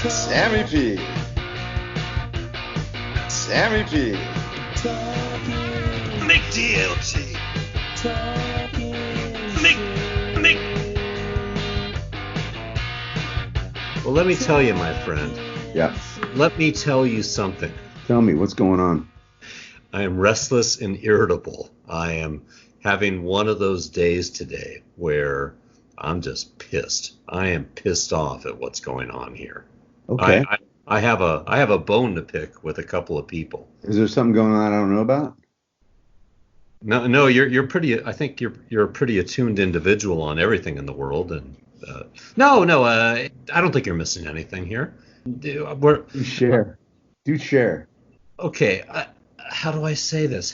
Sammy P. Sammy P. McDLT. Well, let me tell you, my friend. Yeah. Let me tell you something. Tell me, what's going on? I am restless and irritable. I am having one of those days today where I'm just pissed. I am pissed off at what's going on here. Okay. I have a bone to pick with a couple of people. Is there something going on I don't know about? No, you're pretty. I think you're a pretty attuned individual on everything in the world, and I don't think you're missing anything here. Do share. Okay. How do I say this?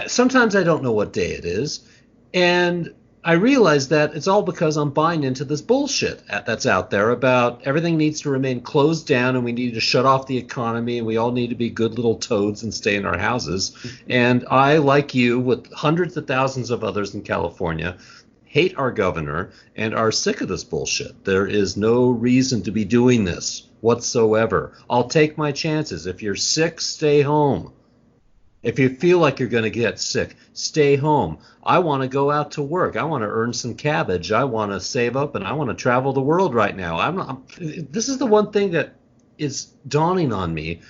Sometimes I don't know what day it is, and I realize that it's all because I'm buying into this bullshit that's out there about everything needs to remain closed down and we need to shut off the economy and we all need to be good little toads and stay in our houses. And I, like you, with hundreds of thousands of others in California, hate our governor and are sick of this bullshit. There is no reason to be doing this whatsoever. I'll take my chances. If you're sick, stay home. If you feel like you're going to get sick, stay home. I want to go out to work. I want to earn some cabbage. I want to save up, and I want to travel the world right now. This is the one thing that is dawning on me.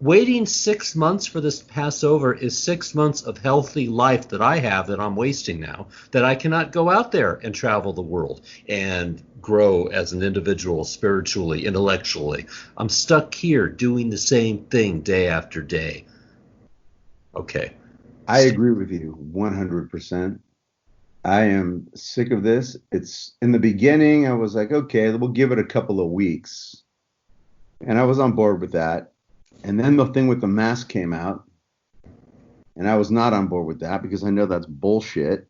Waiting 6 months for this to pass over is 6 months of healthy life that I have that I'm wasting now, that I cannot go out there and travel the world and grow as an individual spiritually, intellectually. I'm stuck here doing the same thing day after day. Okay. I agree with you 100%. I am sick of this. It's in the beginning, I was like, okay, we'll give it a couple of weeks. And I was on board with that. And then the thing with the mask came out. And I was not on board with that because I know that's bullshit.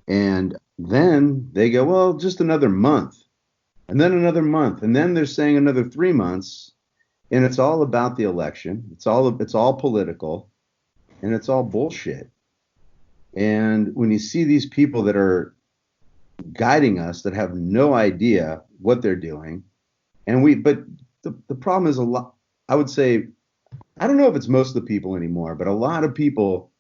And then they go, well, just another month. And then another month. And then they're saying another 3 months. And it's all about the election. It's all political, and it's all bullshit. And when you see these people that are guiding us that have no idea what they're doing, but the problem is a lot. I would say, I don't know if it's most of the people anymore, but a lot of people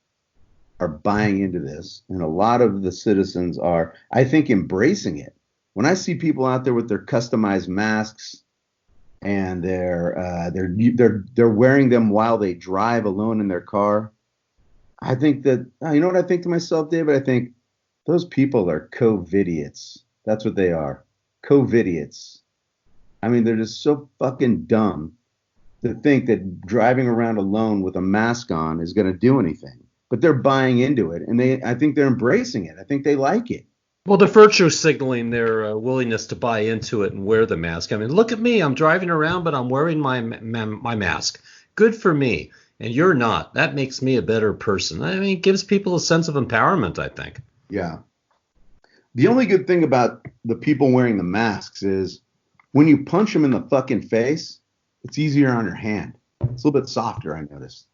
are buying into this, and a lot of the citizens are, I think, embracing it. When I see people out there with their customized masks, and they're wearing them while they drive alone in their car, I think that, you know what I think to myself, David? I think those people are COVIDiots. That's what they are. COVIDiots. I mean, they're just so fucking dumb to think that driving around alone with a mask on is going to do anything. But they're buying into it, and I think they're embracing it. I think they like it. Well, they're virtue signaling their willingness to buy into it and wear the mask. I mean, look at me. I'm driving around, but I'm wearing my mask. Good for me. And you're not. That makes me a better person. I mean, it gives people a sense of empowerment, I think. Yeah. The only good thing about the people wearing the masks is when you punch them in the fucking face, it's easier on your hand. It's a little bit softer, I noticed.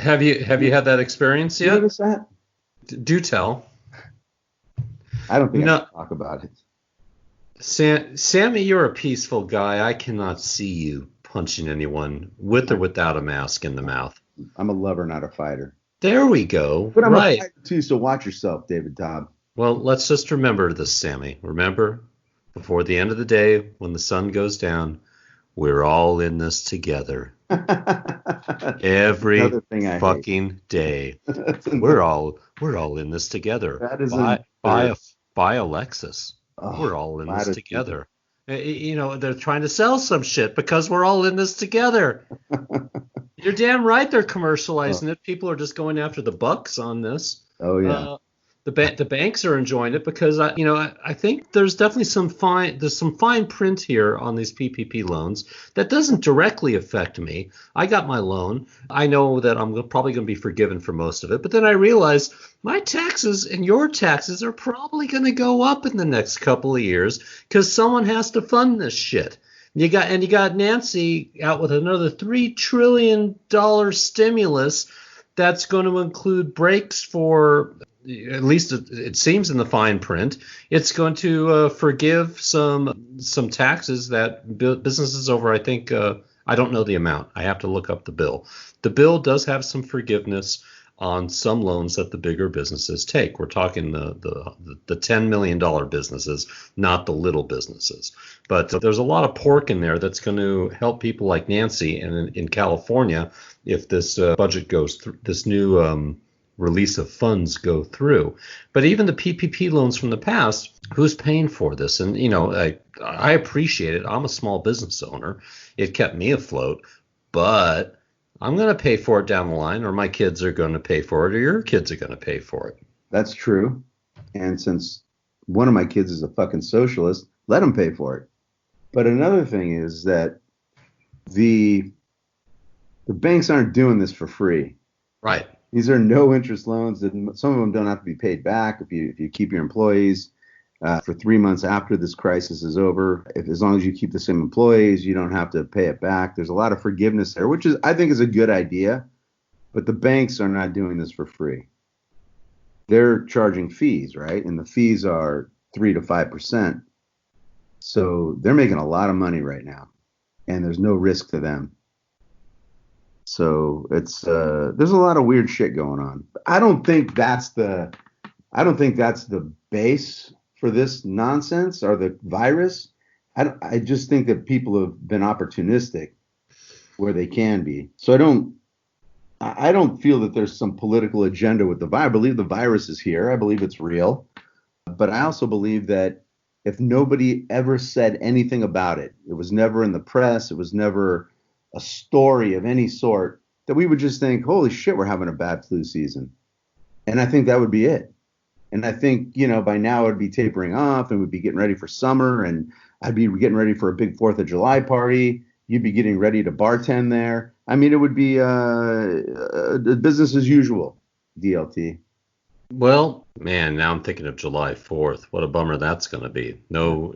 Have you had that experience yet? You notice that? Do tell. I don't think I can talk about it. Sammy, you're a peaceful guy. I cannot see you punching anyone with or without a mask in the mouth. I'm a lover, not a fighter. There we go. But I'm right. a fighter too, so watch yourself, David Todd. Well, let's just remember this, Sammy. Remember, before the end of the day, when the sun goes down, we're all in this together. Every fucking day. We're all in this together. That is Buy a Lexus. We're all in this together. You know, they're trying to sell some shit because we're all in this together. You're damn right they're commercializing it. People are just going after the bucks on this. Oh, yeah. The banks are enjoying it because I think there's definitely some fine print here on these PPP loans that doesn't directly affect me. I got my loan. I know that I'm probably going to be forgiven for most of it, but then I realized my taxes and your taxes are probably going to go up in the next couple of years because someone has to fund this shit. You got Nancy out with another $3 trillion stimulus that's going to include breaks for, at least it seems in the fine print, it's going to forgive some taxes that businesses over, I think, I don't know the amount. I have to look up the bill. The bill does have some forgiveness on some loans that the bigger businesses take. We're talking the $10 million businesses, not the little businesses. But there's a lot of pork in there that's going to help people like Nancy and in California if this budget goes through, this new release of funds go through. But even the PPP loans from the past, who's paying for this? And, I appreciate it. I'm a small business owner. It kept me afloat, but I'm going to pay for it down the line, or my kids are going to pay for it, or your kids are going to pay for it. That's true. And since one of my kids is a fucking socialist, let them pay for it. But another thing is that the banks aren't doing this for free. Right. These are no interest loans. Some of them don't have to be paid back if you keep your employees for 3 months after this crisis is over. As long as you keep the same employees, you don't have to pay it back. There's a lot of forgiveness there, which I think is a good idea. But the banks are not doing this for free. They're charging fees, right? And the fees are 3 to 5%. So they're making a lot of money right now, and there's no risk to them. So it's there's a lot of weird shit going on. I don't think that's the base for this nonsense or the virus. I just think that people have been opportunistic where they can be. So I don't feel that there's some political agenda with the virus. I believe the virus is here. I believe it's real. But I also believe that if nobody ever said anything about it, it was never in the press, it was never a story of any sort, that we would just think, holy shit, we're having a bad flu season. And I think that would be it. And I think, by now it'd be tapering off and we'd be getting ready for summer, and I'd be getting ready for a big 4th of July party. You'd be getting ready to bartend there. I mean, it would be business as usual, DLT. Well, man, now I'm thinking of July 4th. What a bummer that's going to be. No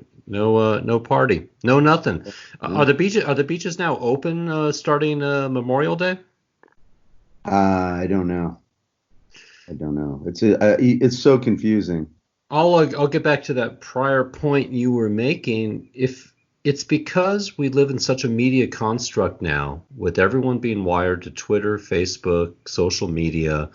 party, no nothing. Are the beaches now open starting Memorial Day? I don't know. It's so confusing. I'll get back to that prior point you were making. If it's because we live in such a media construct now, with everyone being wired to Twitter, Facebook, social media,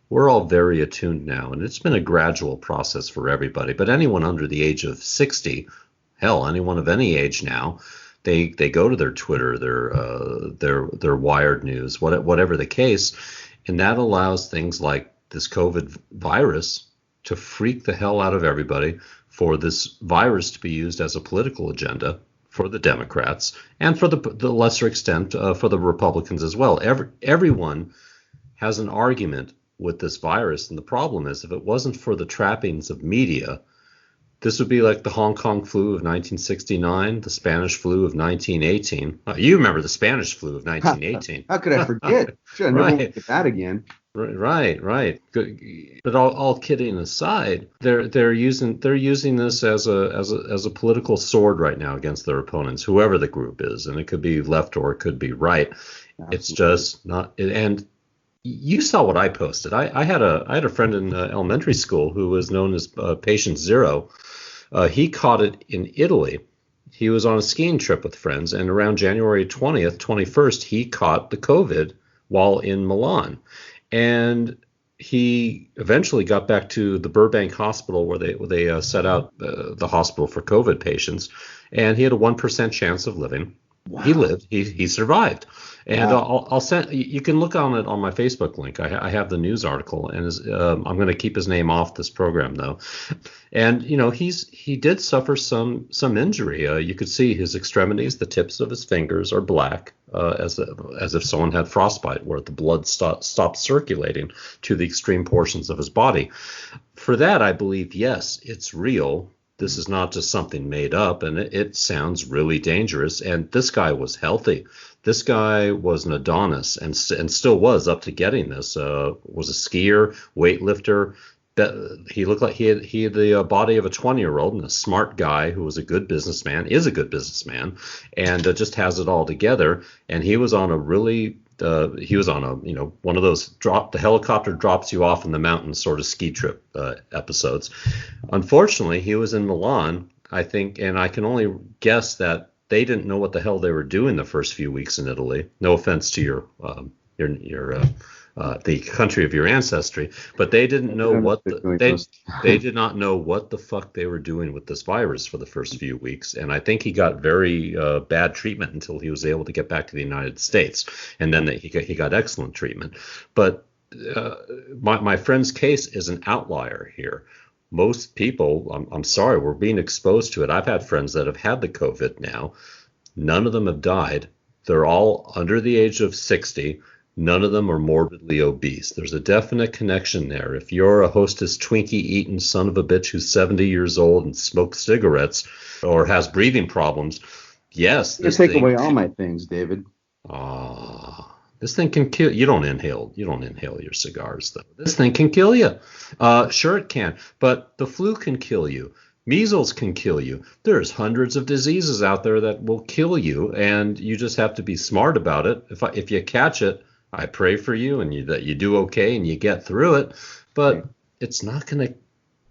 we're all very attuned now, and it's been a gradual process for everybody. But anyone under the age of 60, hell, anyone of any age now, they go to their Twitter, their Wired news, whatever the case, and that allows things like this COVID virus to freak the hell out of everybody, for this virus to be used as a political agenda for the Democrats, and for the lesser extent for the Republicans as well. Everyone has an argument with this virus, and the problem is, if it wasn't for the trappings of media, this would be like the Hong Kong flu of 1969, the Spanish flu of 1918. You remember the Spanish flu of 1918? How could I forget? Sure, I never look at that again. Right. But all kidding aside, they're using this as a political sword right now against their opponents, whoever the group is, and it could be left or it could be right. Absolutely. It's just not. And you saw what I posted. I had a friend in elementary school who was known as Patient Zero. He caught it in Italy. He was on a skiing trip with friends, and around January 20th, 21st, he caught the COVID while in Milan. And he eventually got back to the Burbank Hospital where they set out the hospital for COVID patients, and he had a 1% chance of living. Wow. He lived. He survived. And wow. I'll send. You can look on it on my Facebook link. I have the news article, and I'm going to keep his name off this program though. And he did suffer some injury. You could see his extremities, the tips of his fingers are black, as if someone had frostbite, where the blood stopped circulating to the extreme portions of his body. For that, I believe, yes, it's real. This is not just something made up, and it sounds really dangerous. And this guy was healthy. This guy was an Adonis, and still was up to getting this. Was a skier, weightlifter. He looked like he had the body of a 20-year-old, and a smart guy who was a good businessman, and just has it all together. And he was on a really he was on one of those the helicopter drops you off in the mountains sort of ski trip episodes. Unfortunately, he was in Milan, I think, and I can only guess that they didn't know what the hell they were doing the first few weeks in Italy. No offense to your the country of your ancestry, but they didn't know they did not know what the fuck they were doing with this virus for the first few weeks, and I think he got very bad treatment until he was able to get back to the United States, and then he got excellent treatment. But my friend's case is an outlier here. Most people, I'm sorry, we're being exposed to it. I've had friends that have had the COVID now. None of them have died. They're all under the age of 60. None of them are morbidly obese. There's a definite connection there. If you're a Hostess Twinkie-eating son of a bitch who's 70 years old and smokes cigarettes or has breathing problems, yes. You take away all my things, David. This thing can kill. You don't inhale your cigars, though. This thing can kill you. Sure it can. But the flu can kill you. Measles can kill you. There's hundreds of diseases out there that will kill you, and you just have to be smart about it. If you catch it, I pray for you and that you do okay and you get through it, but it's not going to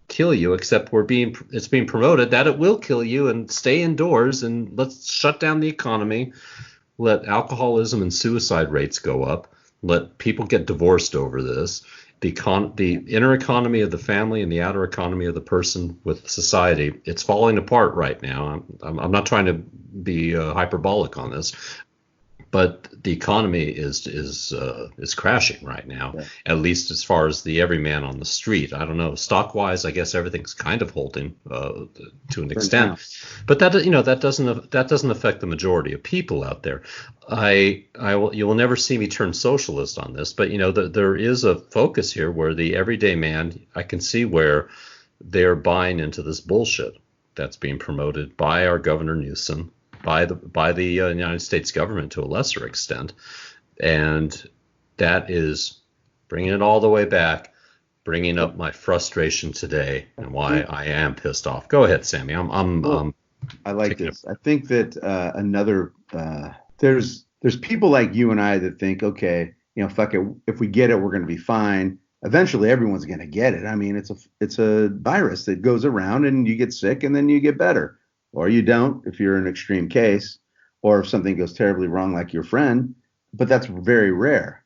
kill you, except it's being promoted that it will kill you, and stay indoors and let's shut down the economy, let alcoholism and suicide rates go up, let people get divorced over this. The inner economy of the family and the outer economy of the person with society, it's falling apart right now. I'm not trying to be hyperbolic on this, but the economy is crashing right now, at least as far as the everyman on the street. I don't know. Stock wise, I guess everything's kind of holding to an extent, but that doesn't affect the majority of people out there. You will never see me turn socialist on this, but there is a focus here where the everyday man, I can see where they're buying into this bullshit that's being promoted by our Governor Newsom, by the United States government to a lesser extent, and that is bringing it all the way back, bringing up my frustration today and why I am pissed off. Go ahead, Sammy. I like this. I think that there's people like you and I that think, okay, fuck it, if we get it, we're going to be fine. Eventually, everyone's going to get it. I mean, it's a virus that goes around, and you get sick, and then you get better. Or you don't if you're an extreme case, or if something goes terribly wrong like your friend, but that's very rare.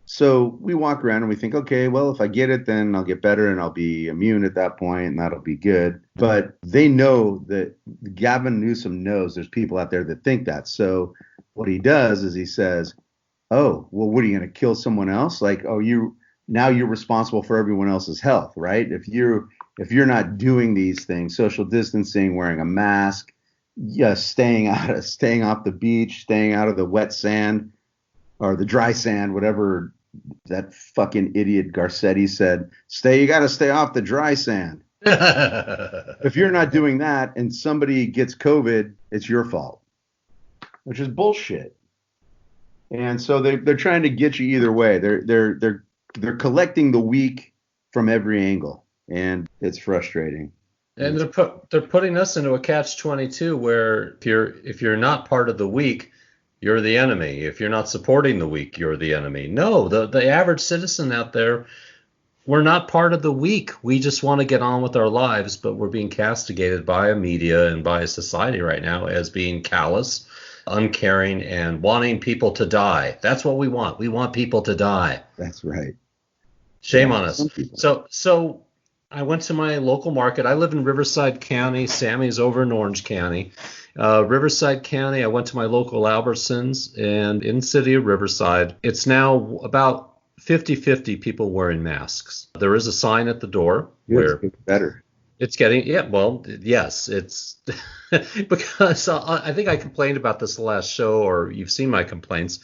So we walk around and we think, okay, well, if I get it, then I'll get better and I'll be immune at that point and that'll be good. But they know that Gavin Newsom knows there's people out there that think that. So what he does is he says, oh, well, what are you going to kill someone else? Like, oh, now you're responsible for everyone else's health, right? If you're not doing these things, social distancing, wearing a mask, staying off the beach, staying out of the wet sand or the dry sand, whatever that fucking idiot Garcetti said, you got to stay off the dry sand. If you're not doing that and somebody gets COVID, it's your fault, which is bullshit. And so they're trying to get you either way. They're collecting the weak from every angle. And it's frustrating. And they're putting us into a catch-22 where if you're not part of the weak, you're the enemy. If you're not supporting the weak, you're the enemy. No, the average citizen out there, we're not part of the weak. We just want to get on with our lives, but we're being castigated by a media and by a society right now as being callous, uncaring, and wanting people to die. That's what we want. We want people to die. That's right. Shame on us. So I went to my local market. I live in Riverside County. Sammy's over in Orange County. Riverside County, I went to my local Albertsons, and in the city of Riverside, it's now about 50-50 people wearing masks. There is a sign at the door where it's better. It's getting, yes, it's because I think I complained about this the last show, or you've seen my complaints.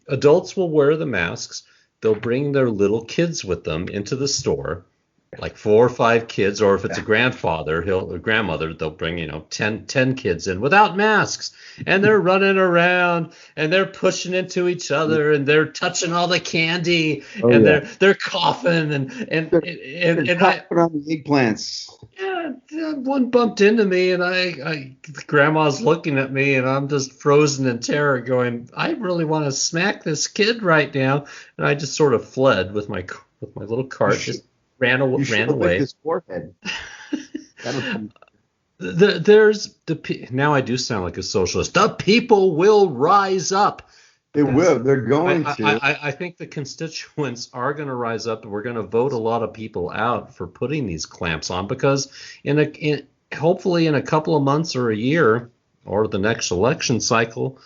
Adults will wear the masks. They'll bring their little kids with them into the store. like 4 or 5 kids, or if it's a grandfather, a grandmother, they'll bring, 10 kids in without masks, and they're running around and they're pushing into each other and they're touching all the candy Oh and yeah. they're coughing They're and chopping on the eggplants. yeah, one bumped into me, and grandma's looking at me, and I'm just frozen in terror, going, I really want to smack this kid right now, and I just sort of fled with my little You cart, should just you should ran have licked away. his forehead. That'll be, Now I do sound like a socialist. The people will rise up they because will. They're going to. I think the constituents are going to rise up, and we're going to vote a lot of people out for putting these clamps on because hopefully in a couple of months or a year or the next election cycle,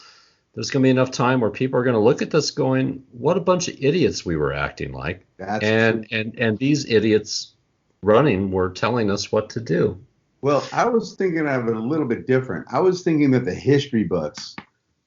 there's going to be enough time where people are going to look at this going, what a bunch of idiots we were acting like. That's true. And these idiots running were telling us what to do. Well, I was thinking of it a little bit different. I was thinking that the history books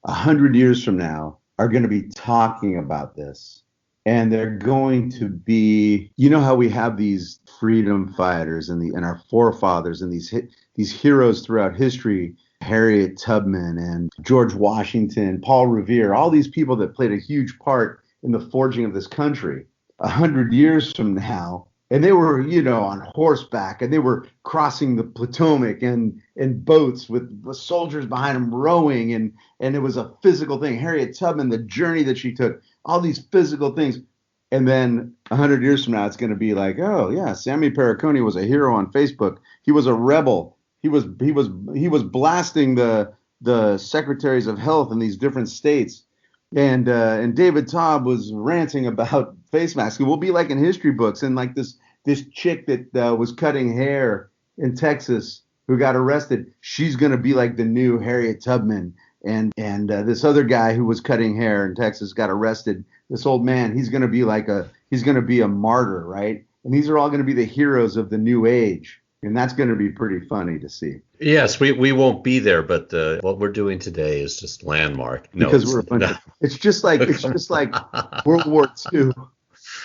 100 years from now are going to be talking about this. And they're going to be, you know how we have these freedom fighters and our forefathers and these heroes throughout history, Harriet Tubman and George Washington, Paul Revere, all these people that played a huge part in the forging of this country. 100 years from now, and they were, on horseback, and they were crossing the Potomac and in boats with soldiers behind them rowing, and it was a physical thing. Harriet Tubman, the journey that she took, all these physical things. And then 100 years from now, it's going to be like, oh yeah, Sammy Perricone was a hero on Facebook. He was a rebel. He was blasting the secretaries of health in these different states. And David Taub was ranting about face masks. It will be like in history books, and like this chick that was cutting hair in Texas who got arrested. She's gonna be like the new Harriet Tubman, and this other guy who was cutting hair in Texas got arrested. This old man, he's gonna be a martyr, right? And these are all gonna be the heroes of the new age, and that's gonna be pretty funny to see. Yes, we won't be there, but what we're doing today is just landmark. No, Because we're a bunch of, it's just like World War II.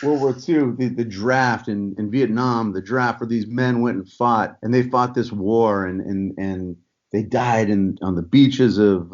World War II, the draft in Vietnam, the draft where these men went and fought, and they fought this war, and they died on the beaches of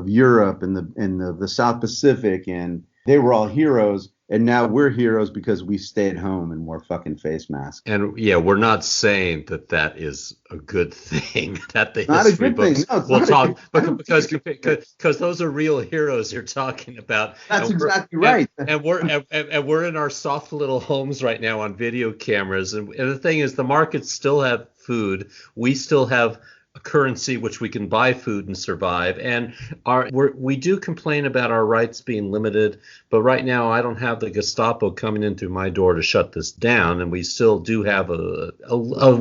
Europe and the South Pacific, and they were all heroes. And now we're heroes because we stayed home and wore fucking face masks. And yeah, we're not saying that is a good thing that the Not a history good thing. books No, it's will not a talk good, because those are real heroes you're talking about. that's And exactly right. we're in our soft little homes right now on video cameras, and the thing is, the markets still have food. We still have a currency which we can buy food and survive. And we do complain about our rights being limited, but right now I don't have the Gestapo coming in through my door to shut this down, and we still do have a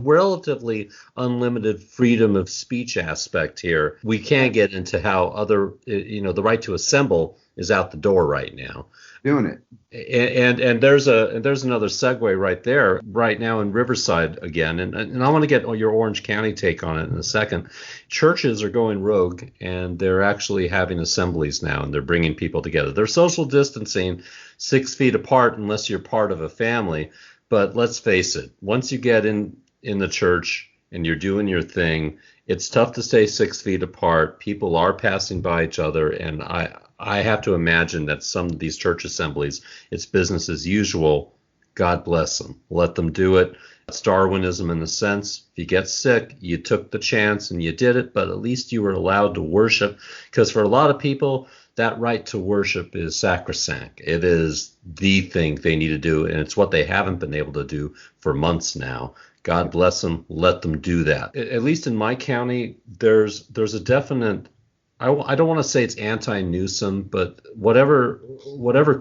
relatively unlimited freedom of speech aspect here. We can't get into how the right to assemble is out the door right now. Doing it. And there's another segue right there right now in Riverside again, and I want to get your Orange County take on it in a second. Churches are going rogue, and they're actually having assemblies now, and they're bringing people together. They're social distancing 6 feet apart unless you're part of a family. But let's face it, once you get in the church and you're doing your thing, it's tough to stay 6 feet apart. People are passing by each other, and I have to imagine that some of these church assemblies, it's business as usual. God bless them. Let them do it. It's Darwinism in a sense. If you get sick, you took the chance and you did it, but at least you were allowed to worship. Because for a lot of people, that right to worship is sacrosanct. It is the thing they need to do, and it's what they haven't been able to do for months now. God bless them. Let them do that. At least in my county, there's a definite, I don't want to say it's anti-Newsom, but whatever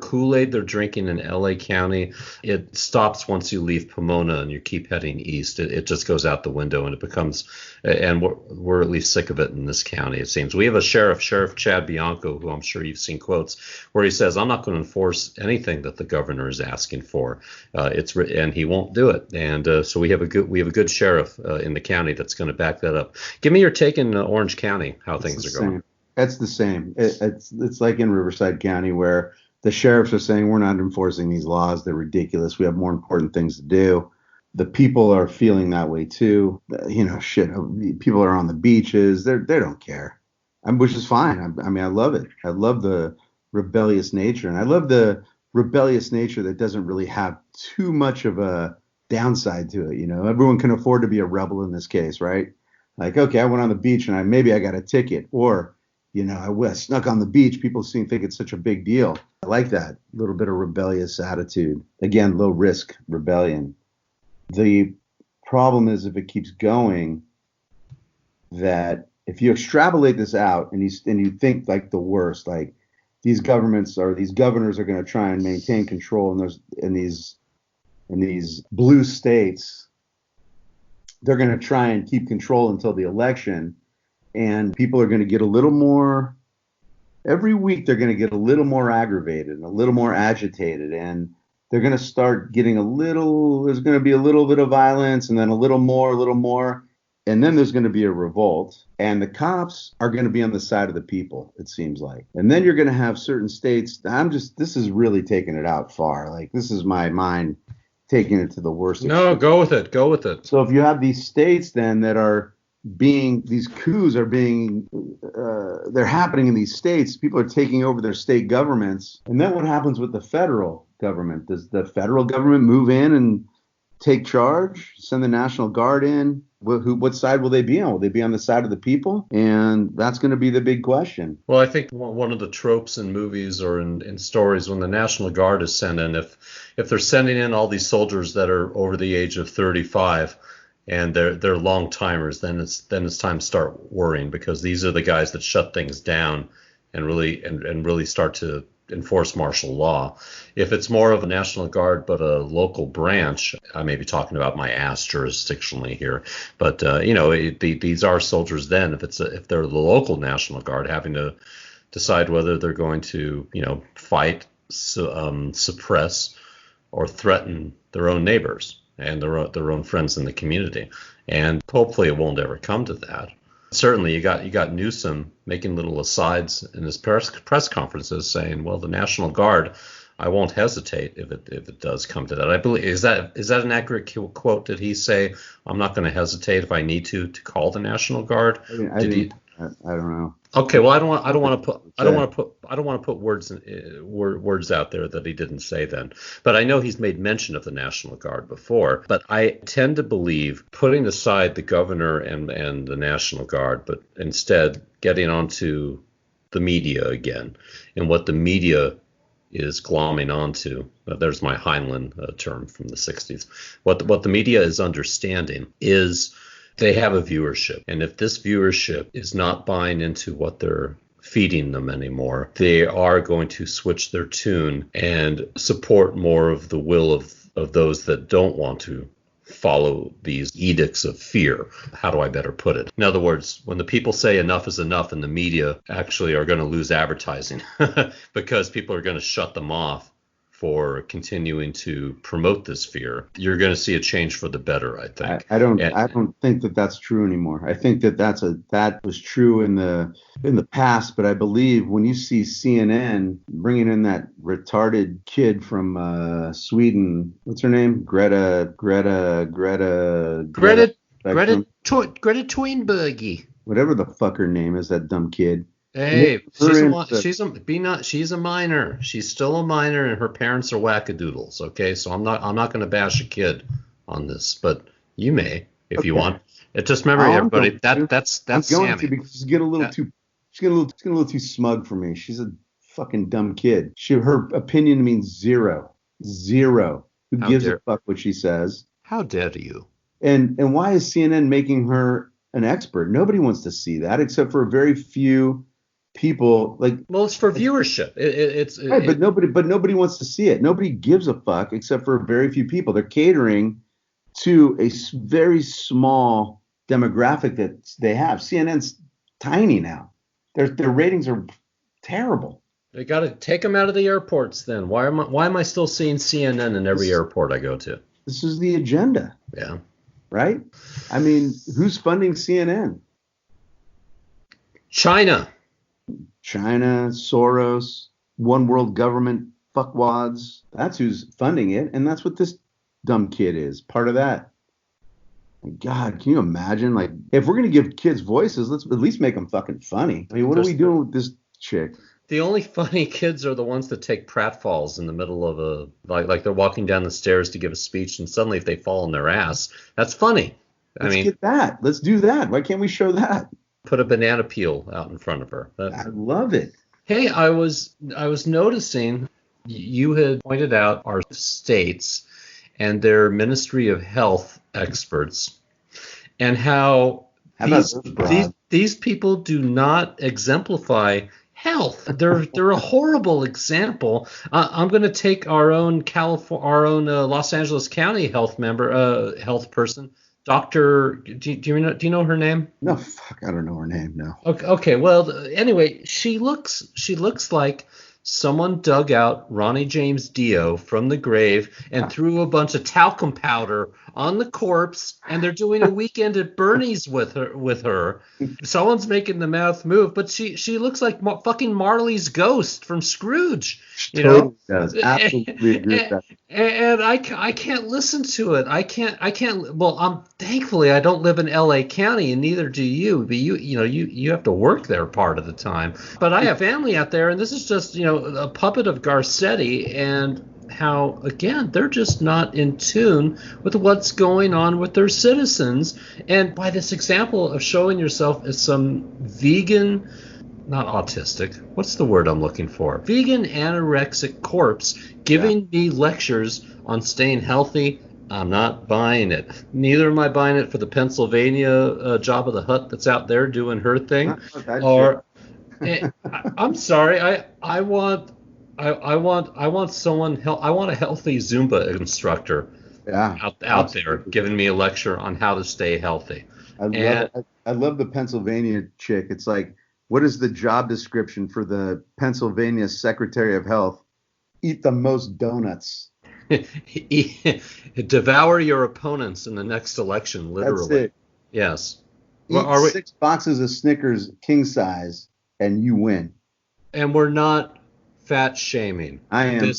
Kool-Aid they're drinking in LA County, it stops once you leave Pomona and you keep heading east. It just goes out the window, and it becomes, and we're at least sick of it in this county, it seems. We have a Sheriff Chad Bianco, who I'm sure you've seen quotes, where he says, I'm not going to enforce anything that the governor is asking for. And he won't do it. And so we have a good sheriff in the county that's going to back that up. Give me your take in Orange County, how things are going. That's the same. It's like in Riverside County where the sheriffs are saying we're not enforcing these laws. They're ridiculous. We have more important things to do. The people are feeling that way too. Shit. People are on the beaches. They don't care. Which is fine. I mean, I love it. I love the rebellious nature, and I love the rebellious nature that doesn't really have too much of a downside to it. Everyone can afford to be a rebel in this case, right? Like, okay, I went on the beach and maybe I got a ticket, or I snuck on the beach. People think it's such a big deal. I like that little bit of rebellious attitude. Again, low risk rebellion. The problem is if it keeps going, that if you extrapolate this out and you think like the worst, like these governors are going to try and maintain control, and in these blue states, they're going to try and keep control until the election, and people are going to get a little more every week. They're going to get a little more aggravated and a little more agitated, and they're going to start getting there's going to be a little bit of violence, and then a little more, and then there's going to be a revolt, and the cops are going to be on the side of the people, it seems like. And then you're going to have certain states. This is really taking it out far. Like, this is my mind taking it to the worst No, extreme. go with it. So if you have these states then that are these coups are they're happening in these states, people are taking over their state governments, and then what happens with the federal government? Does the federal government move in and take charge, send the National Guard in? What side will they be on? Will they be on the side of the people? And that's going to be the big question. Well, I think one of the tropes in movies or in stories, when the National Guard is sent in, if they're sending in all these soldiers that are over the age of 35 and they're long timers, then it's time to start worrying, because these are the guys that shut things down and really start to enforce martial law. If it's more of a National Guard but a local branch, I may be talking about my ass jurisdictionally here, but these are soldiers then. If they're the local National Guard, having to decide whether they're going to fight, suppress, or threaten their own neighbors and their own friends in the community. And hopefully it won't ever come to that. Certainly, you got Newsom making little asides in his press conferences saying, "Well, the National Guard, I won't hesitate if it does come to that." I believe is that an accurate quote? Did he say, "I'm not going to hesitate if I need to call the National Guard"? I don't know. Okay, well, I don't want to put words out there that he didn't say then. But I know he's made mention of the National Guard before. But I tend to believe, putting aside the governor and the National Guard, but instead getting onto the media again, and what the media is glomming onto. There's my Heinlein term from the 60s. What the media is understanding is they have a viewership. And if this viewership is not buying into what they're feeding them anymore, they are going to switch their tune and support more of the will of those that don't want to follow these edicts of fear. How do I better put it? In other words, when the people say enough is enough, and the media actually are going to lose advertising because people are going to shut them off for continuing to promote this fear, you're going to see a change for the better, I think. I don't think that that's true anymore. I think that was true in the past, but I believe when you see CNN bringing in that retarded kid from Sweden, what's her name? Greta Thunberg. Whatever the fuck her name is, that dumb kid. Hey, she's a minor. She's still a minor, and her parents are wackadoodles. Okay, so I'm not going to bash a kid on this, but you may if you want. Just remember, everybody, that's Sammy. She's getting a little too smug for me. She's a fucking dumb kid. Her opinion means zero. Who gives a fuck what she says? How dare you? And why is CNN making her an expert? Nobody wants to see that except for a very few people. Well, it's for viewership. But nobody wants to see it. Nobody gives a fuck except for very few people. They're catering to a very small demographic that they have. CNN's tiny now. Their ratings are terrible. They got to take them out of the airports then. Why am I still seeing CNN in every airport I go to? This is the agenda. Yeah. Right? I mean, who's funding CNN? China, Soros, one world government fuckwads. That's who's funding it, and that's what this dumb kid is. Part of that. God, can you imagine? Like, if we're gonna give kids voices, let's at least make them fucking funny. I mean, what are we doing with this chick? The only funny kids are the ones that take pratfalls in the middle of like they're walking down the stairs to give a speech, and suddenly if they fall on their ass, that's funny. Let's get that. Let's do that. Why can't we show that? Put a banana peel out in front of her. I love it. Hey, I was noticing you had pointed out our states and their Ministry of Health experts, and how these people do not exemplify health. They're a horrible example. I'm going to take our own Los Angeles County health person, Doctor. Do you know her name? No, fuck, I don't know her name. No. Okay. Well, anyway, she looks like someone dug out Ronnie James Dio from the grave and threw a bunch of talcum powder on the corpse, and they're doing a weekend at Bernie's with her. Someone's making the mouth move, but she looks like fucking Marley's ghost from Scrooge. You know? Does. Absolutely agree with that. And I can't listen to it. I can't. Well, thankfully I don't live in L.A. County, and neither do you. But you have to work there part of the time. But I have family out there, and this is just a puppet of Garcetti, and how again they're just not in tune with what's going on with their citizens. And by this example of showing yourself as some vegan, not autistic, what's the word I'm looking for? Vegan anorexic corpse giving me lectures on staying healthy, I'm not buying it. Neither am I buying it for the Pennsylvania Jabba the Hutt that's out there doing her thing. I'm sorry, I want someone. I want a healthy Zumba instructor out there giving me a lecture on how to stay healthy. I love the Pennsylvania chick. It's like, what is the job description for the Pennsylvania Secretary of Health? Eat the most donuts. Devour your opponents in the next election, literally. That's it. Yes. Eat 6 boxes of Snickers king size and you win. And we're not fat shaming. I am.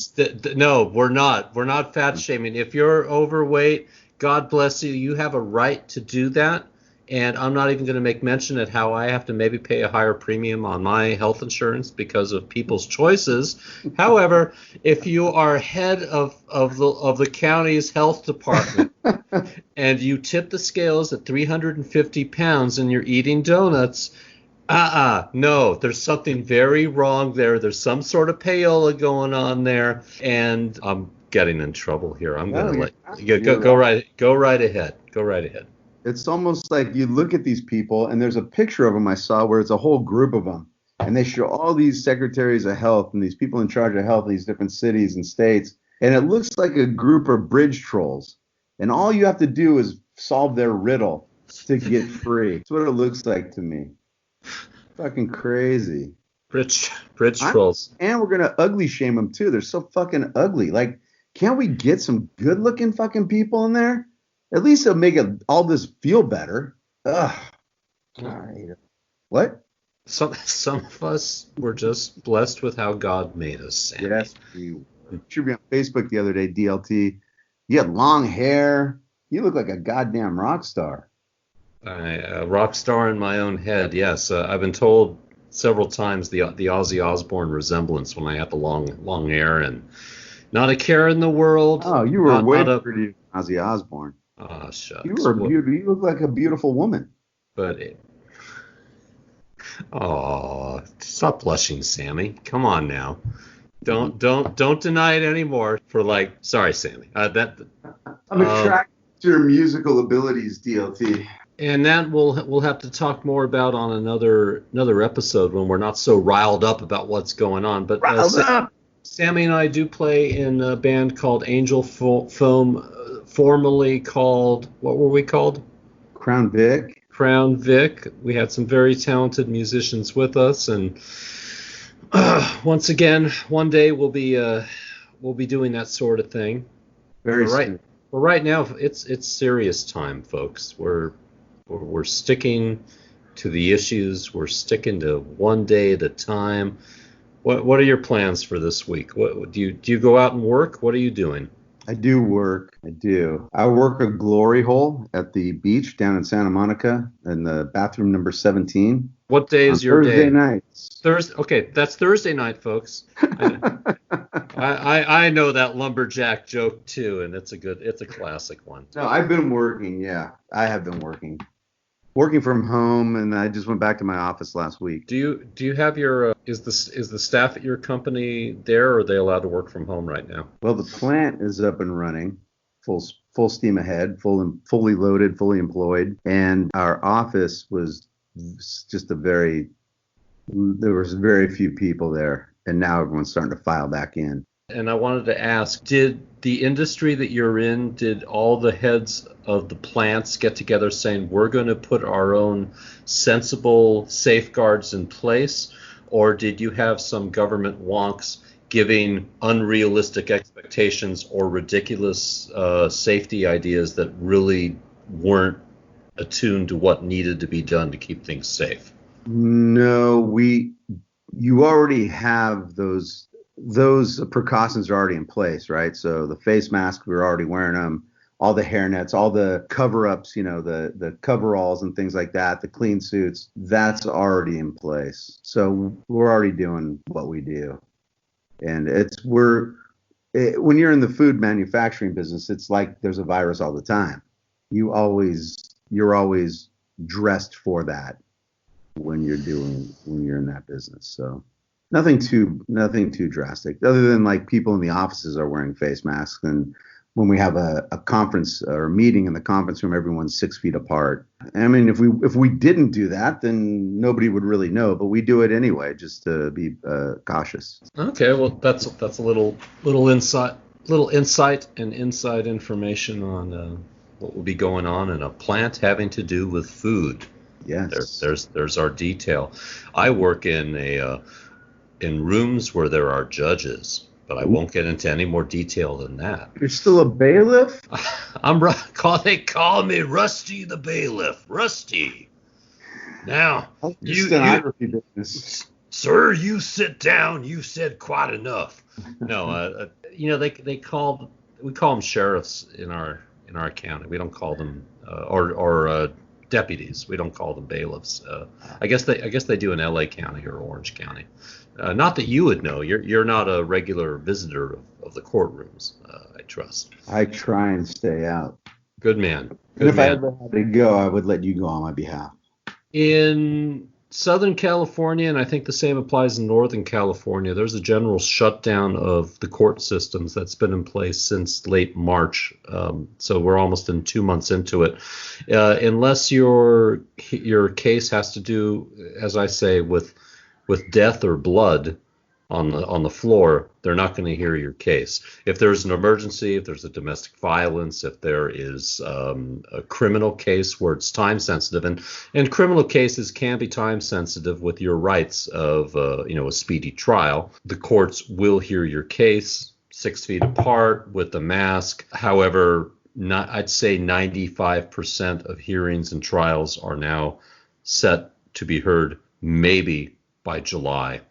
No, we're not. We're not fat shaming. If you're overweight, God bless you. You have a right to do that. And I'm not even going to make mention at how I have to maybe pay a higher premium on my health insurance because of people's choices. However, if you are head of the county's health department and you tip the scales at 350 pounds and you're eating donuts, no, there's something very wrong there. There's some sort of payola going on there, and I'm getting in trouble here. I'm going to go right ahead. Go right ahead. It's almost like you look at these people, and there's a picture of them I saw where it's a whole group of them, and they show all these secretaries of health and these people in charge of health in these different cities and states, and it looks like a group of bridge trolls, and all you have to do is solve their riddle to get free. That's what it looks like to me. Fucking crazy. Bridge trolls. And we're going to ugly shame them, too. They're so fucking ugly. Like, can't we get some good-looking fucking people in there? At least it'll make all this feel better. Ugh. What? Some of us were just blessed with how God made us, Sammy. Yes, you should be on Facebook the other day, DLT. You had long hair. You look like a goddamn rock star. A rock star in my own head, yes. I've been told several times the Ozzy Osbourne resemblance when I had the long hair and not a care in the world. Oh, you were way pretty than Ozzy Osbourne. Oh, shucks. You were beautiful. You look like a beautiful woman. Stop blushing, Sammy. Come on now. Don't deny it anymore. Sorry, Sammy. I'm attracted to your musical abilities, DLT. And that we'll have to talk more about on another episode when we're not so riled up about what's going on. But Sammy and I do play in a band called Angel Foam, formerly called, what were we called? Crown Vic. Crown Vic. We had some very talented musicians with us, and once again, one day we'll be doing that sort of thing. Very soon. Well, right now it's serious time, folks. We're sticking to the issues. We're sticking to one day at a time. What are your plans for this week? What do you go out and work? What are you doing? I do work. I do. I work a glory hole at the beach down in Santa Monica in the bathroom number 17 What day on is your Thursday day? nights. Thursday. Okay, that's Thursday night, folks. I, I know that lumberjack joke too, and it's a classic one. No, I've been working. Yeah, I have been working from home, and I just went back to my office last week. Do you have your is the staff at your company there, or are they allowed to work from home right now? Well, the plant is up and running, full steam ahead, fully loaded, fully employed, and our office was just there was very few people there, and now everyone's starting to file back in. And I wanted to ask, did the industry that you're in, did all the heads of the plants get together saying, we're going to put our own sensible safeguards in place? Or did you have some government wonks giving unrealistic expectations or ridiculous safety ideas that really weren't attuned to what needed to be done to keep things safe? No, you already have those precautions are already in place, right? So the face masks, we were already wearing them, all the hairnets, all the cover-ups, the coveralls and things like that, the clean suits, that's already in place. So we're already doing what we do. And when you're in the food manufacturing business, it's like there's a virus all the time. You're always dressed for that when you're in that business. So nothing too drastic, other than like people in the offices are wearing face masks, and when we have a conference or a meeting in the conference room, everyone's 6 feet apart. I mean, if we didn't do that, then nobody would really know, but we do it anyway, just to be cautious. Okay, well that's a little insight and inside information on what will be going on in a plant having to do with food. Yes. There's our detail. I work in rooms where there are judges, but I won't get into any more detail than that. You're still a bailiff? They call me Rusty the Bailiff. Rusty. Now, stenography business. Sir, you sit down. You said quite enough. No, we call them sheriffs in our county. We don't call them or deputies. We don't call them bailiffs. I guess they do in L.A. County or Orange County. Not that you would know. You're not a regular visitor of the courtrooms. I trust. I try and stay out. Good man. And if I ever had to go, I would let you go on my behalf. In Southern California, and I think the same applies in Northern California, there's a general shutdown of the court systems that's been in place since late March. So we're almost 2 months into it. Unless your case has to do, as I say, with death or blood on the floor, they're not going to hear your case. If there's an emergency, if there's a domestic violence, if there is a criminal case where it's time sensitive, and criminal cases can be time sensitive with your rights of a speedy trial, the courts will hear your case 6 feet apart with the mask. However, I'd say 95% of hearings and trials are now set to be heard maybe by July.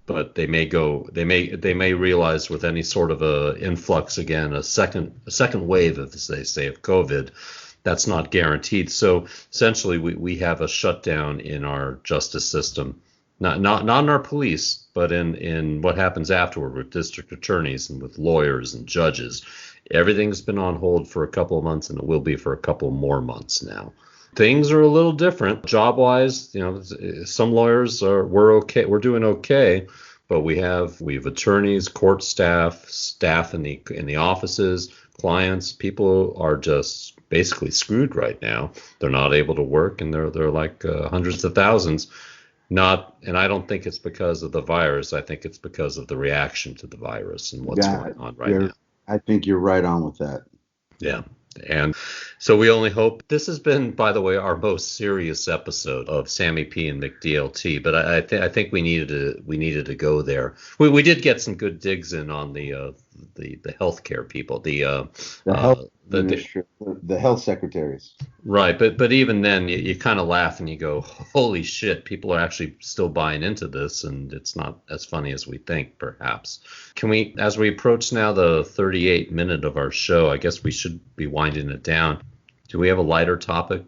But they may realize with any sort of a influx again, a second wave, as they say, of COVID, that's not guaranteed. So essentially, we have a shutdown in our justice system, not in our police, but in what happens afterward with district attorneys and with lawyers and judges. Everything's been on hold for a couple of months, and it will be for a couple more months now. Things are a little different job-wise. Some lawyers we're okay, we're doing okay, but we have attorneys, court staff in the offices, clients. People are just basically screwed right now. They're not able to work, and they're like hundreds of thousands. And I don't think it's because of the virus. I think it's because of the reaction to the virus and what's going on right now. I think you're right on with that. Yeah. And so we only hope. This has been, by the way, our most serious episode of SammyP and McDLT. But I think we needed to go there. We did get some good digs in on the the healthcare people, The health the ministry, the health secretaries. right. But even then, you kind of laugh and you go, holy shit, people are actually still buying into this, and it's not as funny as we think, perhaps. Can we, as we approach now the 38 minute of our show, I guess we should be winding it down. Do we have a lighter topic?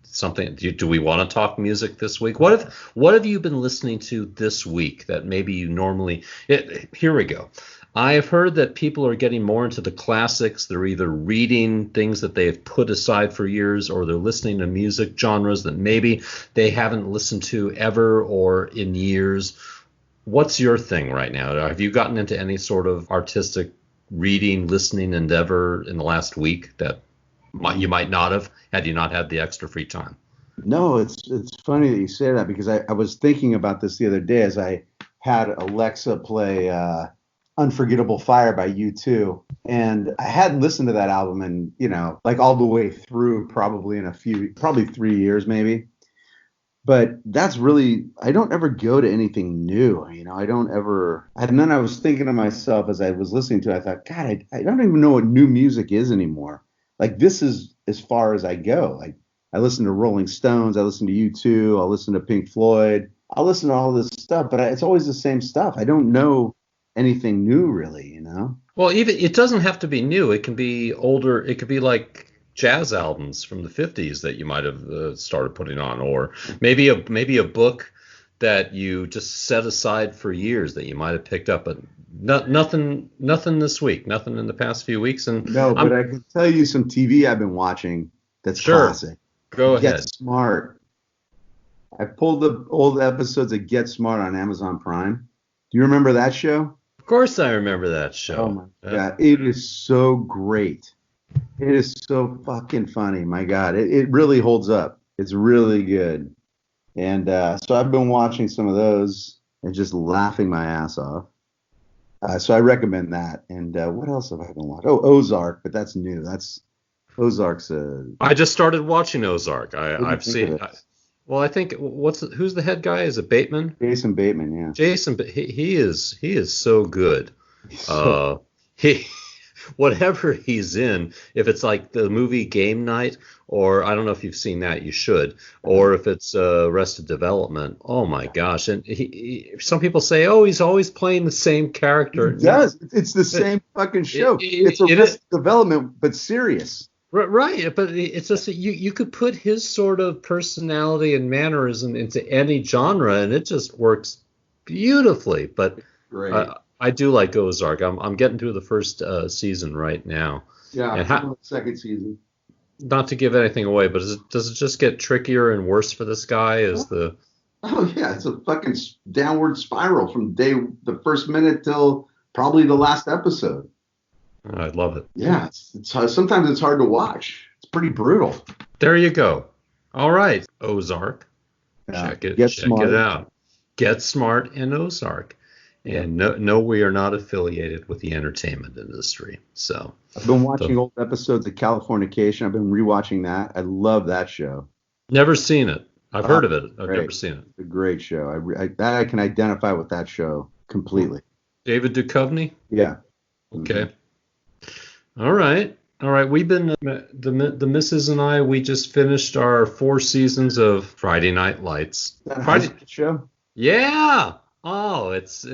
Something? Do we want to talk music this week? What have you been listening to this week that maybe you normally? Here we go. I have heard that people are getting more into the classics. They're either reading things that they've put aside for years, or they're listening to music genres that maybe they haven't listened to ever or in years. What's your thing right now? Have you gotten into any sort of artistic reading, listening endeavor in the last week that you might not have had you not had the extra free time? No, it's funny that you say that, because I was thinking about this the other day as I had Alexa play Unforgettable Fire by U2. And I hadn't listened to that album in, like all the way through, probably 3 years maybe. But that's really, I don't ever go to anything new. I don't ever. And then I was thinking to myself as I was listening to it, I thought, God, I don't even know what new music is anymore. Like, this is as far as I go. Like, I listen to Rolling Stones, I listen to U2, I'll listen to Pink Floyd, I'll listen to all this stuff, but it's always the same stuff. I don't know anything new, really. Well, even it doesn't have to be new. It can be older. It could be like jazz albums from the 50s that you might have started putting on, or maybe a book that you just set aside for years that you might have picked up, but nothing this week, nothing in the past few weeks. And no, but I can tell you some TV I've been watching that's sure, classic. Go ahead. Get Smart. I pulled the old episodes of Get Smart on Amazon Prime. Do you remember that show? Of course I remember that show. Oh my God, it is so great. It is so fucking funny. My God, it really holds up. It's really good. And so I've been watching some of those and just laughing my ass off. So I recommend that. And what else have I been watching? Oh, Ozark, but that's new. Ozark's I just started watching Ozark. I've seen. Well, I think who's the head guy? Is it Bateman? Jason Bateman, yeah. Jason, he is so good. He whatever he's in, if it's like the movie Game Night, or I don't know if you've seen that, you should, or if it's Arrested Development. Oh my gosh! And some people say, oh, he's always playing the same character. He does. It's the same fucking show. It's Arrested Development, but serious. Right, but it's just you could put his sort of personality and mannerism into any genre, and it just works beautifully. But I do like Ozark. I'm getting through the first season right now. Yeah, and second season. Not to give anything away, but does it just get trickier and worse for this guy? Oh yeah, it's a fucking downward spiral from the first minute till probably the last episode. I love it. Yeah, sometimes it's hard to watch. It's pretty brutal. There you go. All right, Ozark. Yeah. Check it out. Get Smart and Ozark. And no, we are not affiliated with the entertainment industry. So I've been watching old episodes of Californication. I've been rewatching that. I love that show. Never seen it. I've heard of it. I've never seen it. It's a great show. I can identify with that show completely. David Duchovny? Yeah. Okay. Mm-hmm. All right. We've been the missus and I. We just finished our 4 seasons of Friday Night Lights. Is that a high school show? Yeah. Oh, it's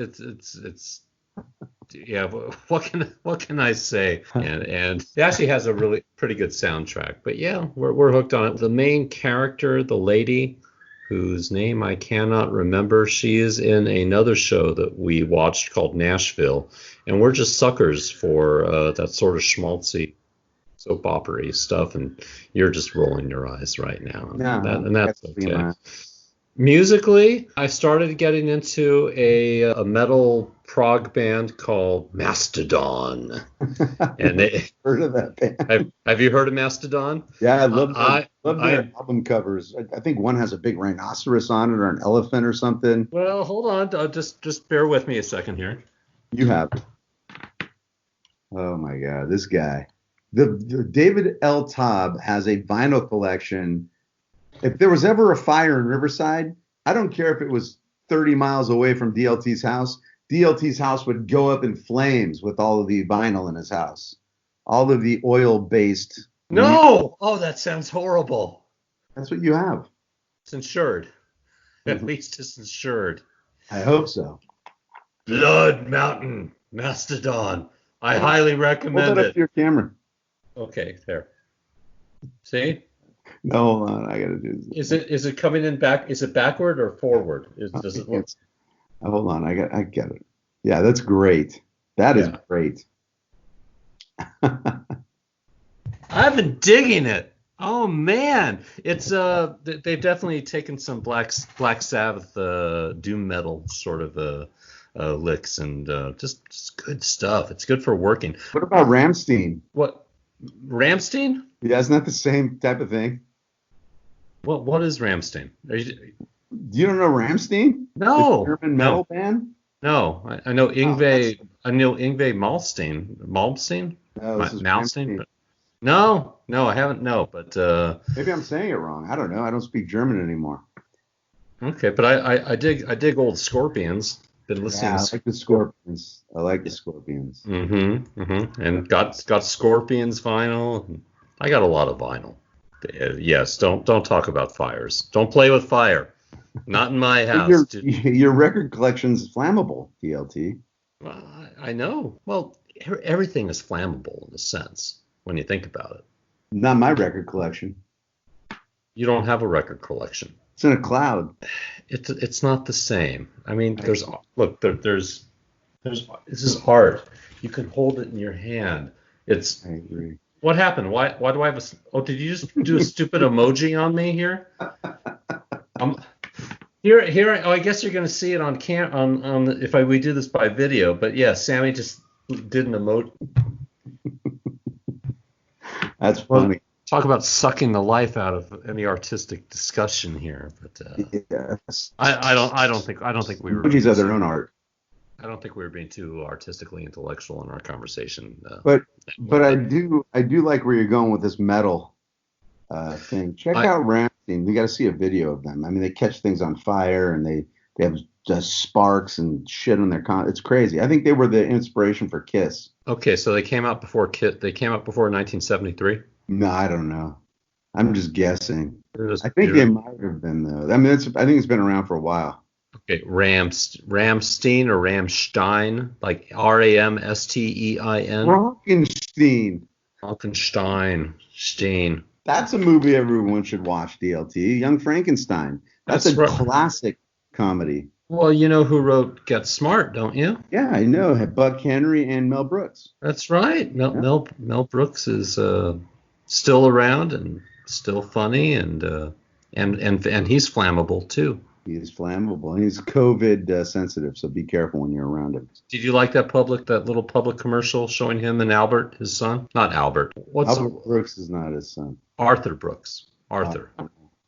yeah. What can I say? And it actually has a really pretty good soundtrack. But yeah, we're hooked on it. The main character, the lady, whose name I cannot remember, she is in another show that we watched called Nashville, and we're just suckers for that sort of schmaltzy soap opera stuff, and you're just rolling your eyes right now. And that's okay. Musically, I started getting into a metal prog band called Mastodon. And heard of that band? Have you heard of Mastodon? Yeah, I love their album covers. I think one has a big rhinoceros on it, or an elephant or something. Well, hold on. Just bear with me a second here. You have. Oh my God, this guy. The David L. Taub has a vinyl collection. If there was ever a fire in Riverside, I don't care if it was 30 miles away from DLT's house, DLT's house would go up in flames with all of the vinyl in his house, all of the oil-based. No! Oh, that sounds horrible. That's what you have. It's insured. At Mhm. least it's insured. I hope so. Blood Mountain Mastodon. I highly Hold recommend that up it. to your camera. Okay, there. See? No, hold on. I gotta do this. Is it coming in back? Is it backward or forward? Does it look? Hold on. I get it. Yeah, that's great. That is Yeah. great. I've been digging it. Oh man, it's they've definitely taken some Black Sabbath doom metal sort of licks and just good stuff. It's good for working. What about Rammstein? What Rammstein? Yeah, isn't that the same type of thing? What is Rammstein? You don't know Rammstein? No, The German metal band? no. I know Yngwie. Oh, I know Yngwie Malmsteen. Malmsteen? no, this is Malmsteen? Rammstein. But no, I haven't. No, but Maybe I'm saying it wrong. I don't know. I don't speak German anymore. okay. But I dig old Scorpions. Been listening. Yeah, I like the Scorpions. I like the Scorpions. And got Scorpions vinyl. I got a lot of vinyl. Yes, don't talk about fires. Don't play with fire. Not in my house. Your record collection's flammable, DLT. Well, I know. Well, everything is flammable in a sense when you think about it. Not my record collection. You don't have a record collection. It's in a cloud. It's not the same. I mean, there's this is art. You can hold it in your hand. I agree. What happened? Why do I have a? Oh, did you just do a stupid emoji on me here? Here. Oh, I guess you're gonna see it on we do this by video. But yeah, Sammy just did an emoji. That's funny. Talk about sucking the life out of any artistic discussion here. But Yes. I don't think we were. Emojis are their own art. I don't think we were being too artistically intellectual in our conversation. But I do like where you're going with this metal thing. Check out Rammstein. You got to see a video of them. I mean, they catch things on fire and they have just sparks and shit on their it's crazy. I think they were the inspiration for Kiss. Okay, so they came out before They came out before 1973. No, I don't know. I'm just guessing. I think they might have been though. I mean, I think it's been around for a while. Okay, Rammstein or Rammstein, like Ramstein. Frankenstein. Stein. That's a movie everyone should watch, DLT. Young Frankenstein. That's a classic comedy. Well, you know who wrote Get Smart, don't you? Yeah, I know. Buck Henry and Mel Brooks. That's right. Mel Brooks is still around and still funny, and he's flammable too. He is flammable, and he's COVID sensitive, so be careful when you're around him. Did you like that little public commercial showing him and Albert, his son? Not Albert. Albert Brooks is not his son. Arthur Brooks. Arthur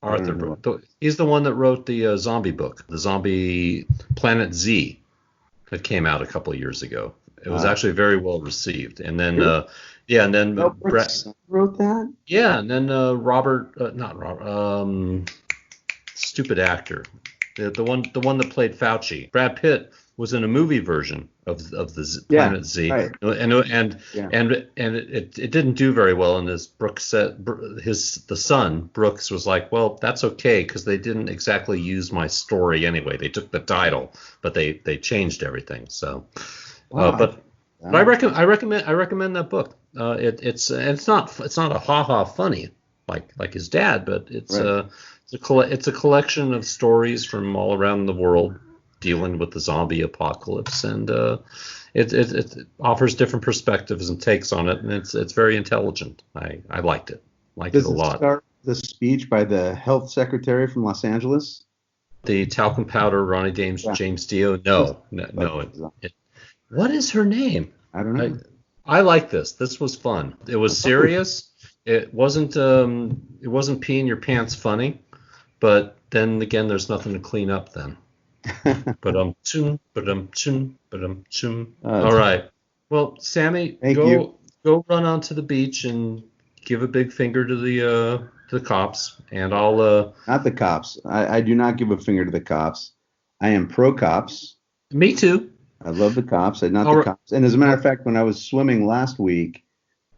Brooks. He's the one that wrote the zombie book, the Zombie Planet Z, that came out a couple of years ago. It was actually very well received. And then, Brooks wrote that. Yeah, and then stupid actor, the one that played Fauci, Brad Pitt, was in a movie version of the Planet Z, right. and it didn't do very well. And as Brooks said, the son Brooks was like, well, that's okay because they didn't exactly use my story anyway. They took the title, but they changed everything. So, but I recommend that book. It's not a ha funny like his dad, but it's right. It's a collection of stories from all around the world dealing with the zombie apocalypse, and it offers different perspectives and takes on it, and it's very intelligent. I liked it. It a lot. Start the speech by the health secretary from Los Angeles? The talcum powder Ronnie James Dio? No. What is her name? I don't know. I like this. This was fun. It was serious. It wasn't peeing your pants funny, but then again, there's nothing to clean up then. All right. Well, Sammy, go run onto the beach and give a big finger to the cops, and I'll not the cops. I do not give a finger to the cops. I am pro cops. Me too. I love the cops, and not All the right. cops. And as a matter of fact, when I was swimming last week,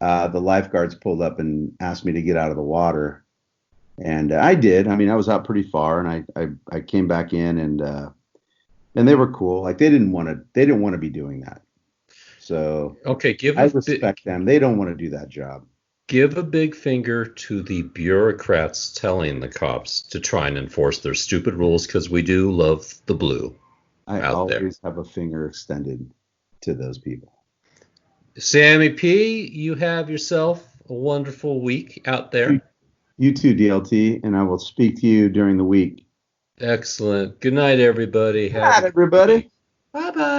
the lifeguards pulled up and asked me to get out of the water, and I did. I mean, I was out pretty far, and I came back in, and they were cool. Like they didn't want to be doing that. So Okay, I respect them. They don't want to do that job. give a big finger to the bureaucrats telling the cops to try and enforce their stupid rules because we do love the blue I out there. always have a finger extended to those people. Sammy P, you have yourself a wonderful week out You, there. you too, DLT, and I will speak to you during the week. Excellent. Good night, everybody. Good Have night, a good everybody. week. Bye bye.